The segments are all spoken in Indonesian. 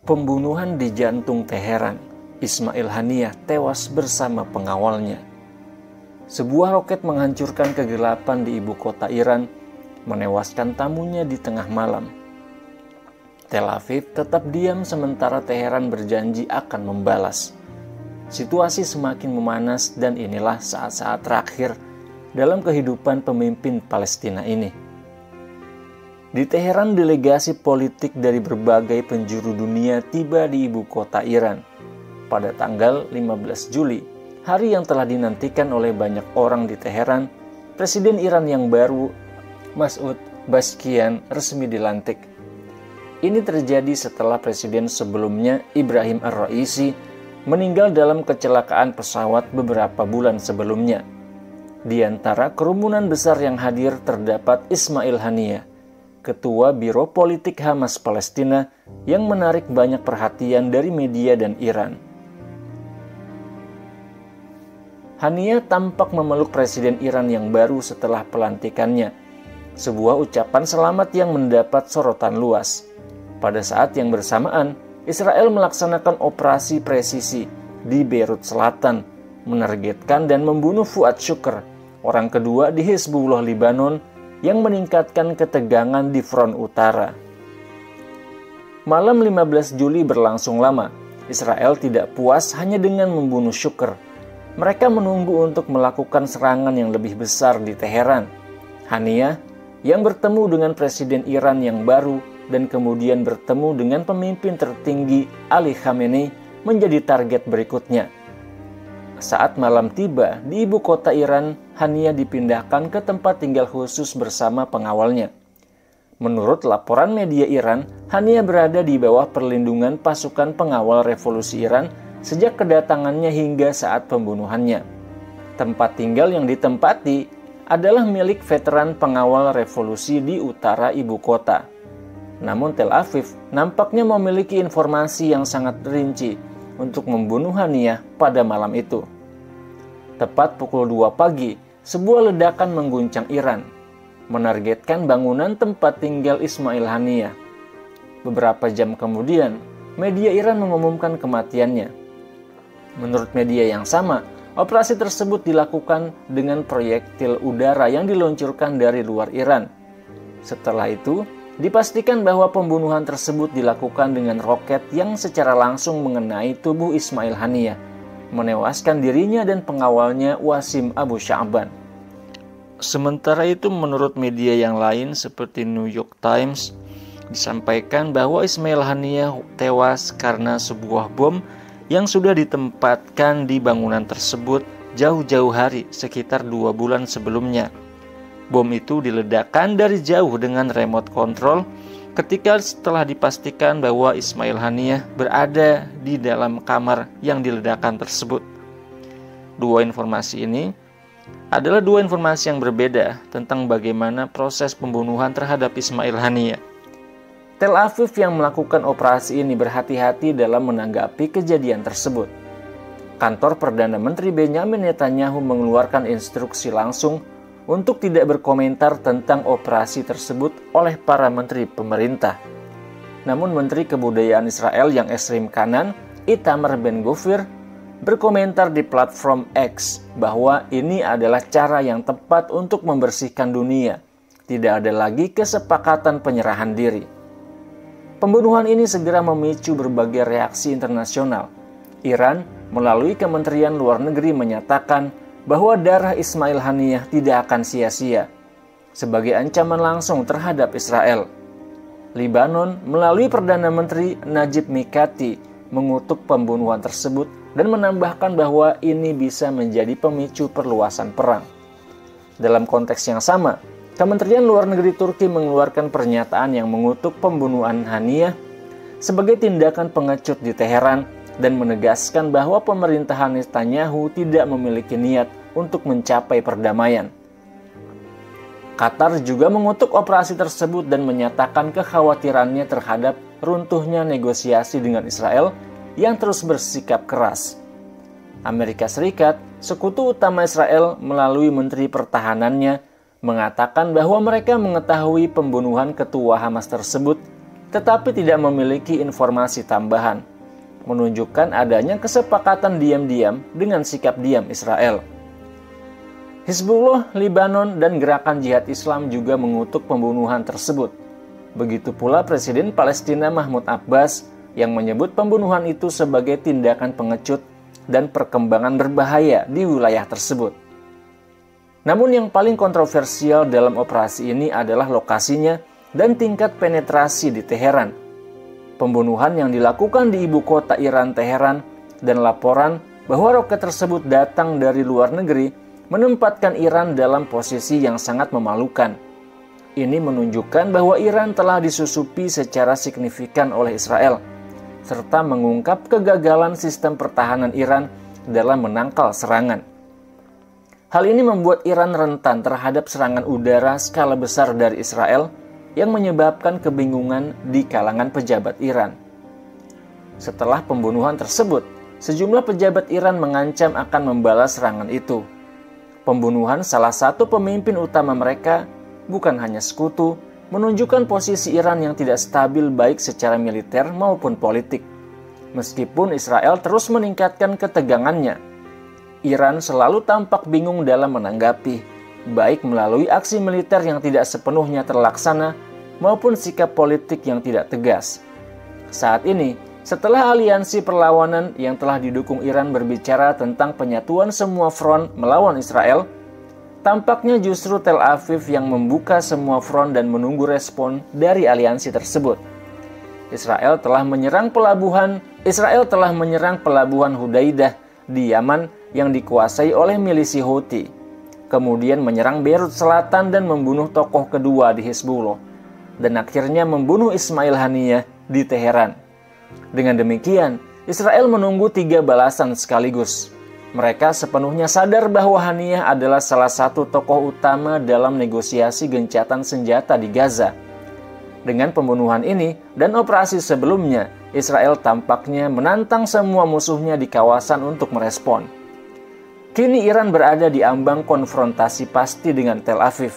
Pembunuhan di jantung Teheran. Ismail Haniyah tewas bersama pengawalnya. Sebuah roket menghancurkan kegelapan di ibu kota Iran, menewaskan tamunya di tengah malam. Tel Aviv tetap diam sementara Teheran berjanji akan membalas. Situasi semakin memanas dan inilah saat-saat terakhir dalam kehidupan pemimpin Palestina ini. Di Teheran, delegasi politik dari berbagai penjuru dunia tiba di ibu kota Iran pada tanggal 15 Juli, hari yang telah dinantikan oleh banyak orang di Teheran. Presiden Iran yang baru, Masoud Pezeshkian, resmi dilantik. Ini terjadi setelah presiden sebelumnya, Ibrahim Ar-Raisi, meninggal dalam kecelakaan pesawat beberapa bulan sebelumnya. Di antara kerumunan besar yang hadir terdapat Ismail Haniyah, Ketua Biro Politik Hamas Palestina, yang menarik banyak perhatian dari media dan Iran. Haniyah tampak memeluk Presiden Iran yang baru setelah pelantikannya, sebuah ucapan selamat yang mendapat sorotan luas. Pada saat yang bersamaan, Israel melaksanakan operasi presisi di Beirut Selatan, menargetkan dan membunuh Fuad Shukr, orang kedua di Hizbullah Lebanon, yang meningkatkan ketegangan di front utara. Malam 15 Juli berlangsung lama. Israel tidak puas hanya dengan membunuh Shukr. Mereka menunggu untuk melakukan serangan yang lebih besar di Teheran. Haniyah, yang bertemu dengan Presiden Iran yang baru dan kemudian bertemu dengan pemimpin tertinggi Ali Khamenei, menjadi target berikutnya. Saat malam tiba di ibu kota Iran, Haniyah dipindahkan ke tempat tinggal khusus bersama pengawalnya. Menurut laporan media Iran, Haniyah berada di bawah perlindungan pasukan pengawal revolusi Iran sejak kedatangannya hingga saat pembunuhannya. Tempat tinggal yang ditempati adalah milik veteran pengawal revolusi di utara ibu kota. Namun Tel Aviv nampaknya memiliki informasi yang sangat rinci untuk membunuh Haniyah pada malam itu. Tepat pukul 2 pagi, sebuah ledakan mengguncang Iran, menargetkan bangunan tempat tinggal Ismail Haniyah. Beberapa jam kemudian, media Iran mengumumkan kematiannya. Menurut media yang sama, operasi tersebut dilakukan dengan proyektil udara yang diluncurkan dari luar Iran. Setelah itu, dipastikan bahwa pembunuhan tersebut dilakukan dengan roket yang secara langsung mengenai tubuh Ismail Haniyah, menewaskan dirinya dan pengawalnya Wasim Abu Sya'ban. Sementara itu, menurut media yang lain seperti New York Times, disampaikan bahwa Ismail Haniyah tewas karena sebuah bom yang sudah ditempatkan di bangunan tersebut jauh-jauh hari, sekitar 2 bulan sebelumnya. Bom itu diledakkan dari jauh dengan remote control ketika setelah dipastikan bahwa Ismail Haniyah berada di dalam kamar yang diledakkan tersebut. Dua informasi ini adalah dua informasi yang berbeda tentang bagaimana proses pembunuhan terhadap Ismail Haniyah. Tel Aviv yang melakukan operasi ini berhati-hati dalam menanggapi kejadian tersebut. Kantor Perdana Menteri Benjamin Netanyahu mengeluarkan instruksi langsung untuk tidak berkomentar tentang operasi tersebut oleh para menteri pemerintah. Namun Menteri Kebudayaan Israel yang ekstrem kanan, Itamar Ben-Gvir, berkomentar di platform X bahwa ini adalah cara yang tepat untuk membersihkan dunia. Tidak ada lagi kesepakatan penyerahan diri. Pembunuhan ini segera memicu berbagai reaksi internasional. Iran melalui Kementerian Luar Negeri menyatakan bahwa darah Ismail Haniyah tidak akan sia-sia sebagai ancaman langsung terhadap Israel. Lebanon melalui Perdana Menteri Najib Mikati mengutuk pembunuhan tersebut dan menambahkan bahwa ini bisa menjadi pemicu perluasan perang. Dalam konteks yang sama, Kementerian Luar Negeri Turki mengeluarkan pernyataan yang mengutuk pembunuhan Haniyah sebagai tindakan pengecut di Teheran dan menegaskan bahwa pemerintahan Netanyahu tidak memiliki niat untuk mencapai perdamaian. Qatar juga mengutuk operasi tersebut dan menyatakan kekhawatirannya terhadap runtuhnya negosiasi dengan Israel yang terus bersikap keras. Amerika Serikat, sekutu utama Israel melalui Menteri Pertahanannya, mengatakan bahwa mereka mengetahui pembunuhan ketua Hamas tersebut tetapi tidak memiliki informasi tambahan, menunjukkan adanya kesepakatan diam-diam dengan sikap diam Israel. Hizbullah, Lebanon, dan gerakan jihad Islam juga mengutuk pembunuhan tersebut. Begitu pula Presiden Palestina Mahmud Abbas yang menyebut pembunuhan itu sebagai tindakan pengecut dan perkembangan berbahaya di wilayah tersebut. Namun yang paling kontroversial dalam operasi ini adalah lokasinya dan tingkat penetrasi di Teheran. Pembunuhan yang dilakukan di ibu kota Iran, Teheran, dan laporan bahwa roket tersebut datang dari luar negeri menempatkan Iran dalam posisi yang sangat memalukan. Ini menunjukkan bahwa Iran telah disusupi secara signifikan oleh Israel, serta mengungkap kegagalan sistem pertahanan Iran dalam menangkal serangan. Hal ini membuat Iran rentan terhadap serangan udara skala besar dari Israel yang menyebabkan kebingungan di kalangan pejabat Iran. Setelah pembunuhan tersebut, sejumlah pejabat Iran mengancam akan membalas serangan itu. Pembunuhan salah satu pemimpin utama mereka bukan hanya sekutu, menunjukkan posisi Iran yang tidak stabil baik secara militer maupun politik. Meskipun Israel terus meningkatkan ketegangannya, Iran selalu tampak bingung dalam menanggapi, baik melalui aksi militer yang tidak sepenuhnya terlaksana maupun sikap politik yang tidak tegas. Saat ini, setelah aliansi perlawanan yang telah didukung Iran berbicara tentang penyatuan semua front melawan Israel, tampaknya justru Tel Aviv yang membuka semua front dan menunggu respon dari aliansi tersebut. Israel telah menyerang pelabuhan Hudaidah di Yaman yang dikuasai oleh milisi Houthi, kemudian menyerang Beirut Selatan dan membunuh tokoh kedua di Hizbullah, dan akhirnya membunuh Ismail Haniyah di Teheran. Dengan demikian, Israel menunggu 3 balasan sekaligus. Mereka sepenuhnya sadar bahwa Haniyah adalah salah satu tokoh utama dalam negosiasi gencatan senjata di Gaza. Dengan pembunuhan ini dan operasi sebelumnya, Israel tampaknya menantang semua musuhnya di kawasan untuk merespon. Kini Iran berada di ambang konfrontasi pasti dengan Tel Aviv.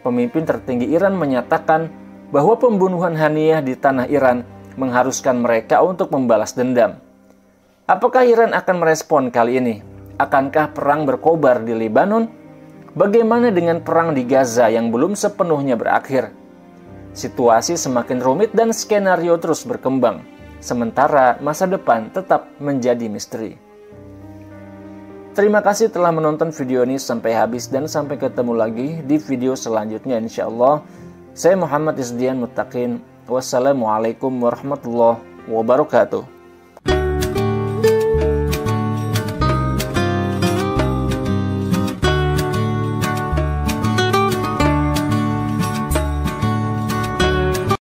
Pemimpin tertinggi Iran menyatakan bahwa pembunuhan Haniyah di tanah Iran mengharuskan mereka untuk membalas dendam. Apakah Iran akan merespon kali ini? Akankah perang berkobar di Lebanon? Bagaimana dengan perang di Gaza yang belum sepenuhnya berakhir? Situasi semakin rumit dan skenario terus berkembang, sementara masa depan tetap menjadi misteri. Terima kasih telah menonton video ini sampai habis dan sampai ketemu lagi di video selanjutnya insyaallah. Saya Muhammad Izdian Muttaqin. Wassalamualaikum warahmatullahi wabarakatuh.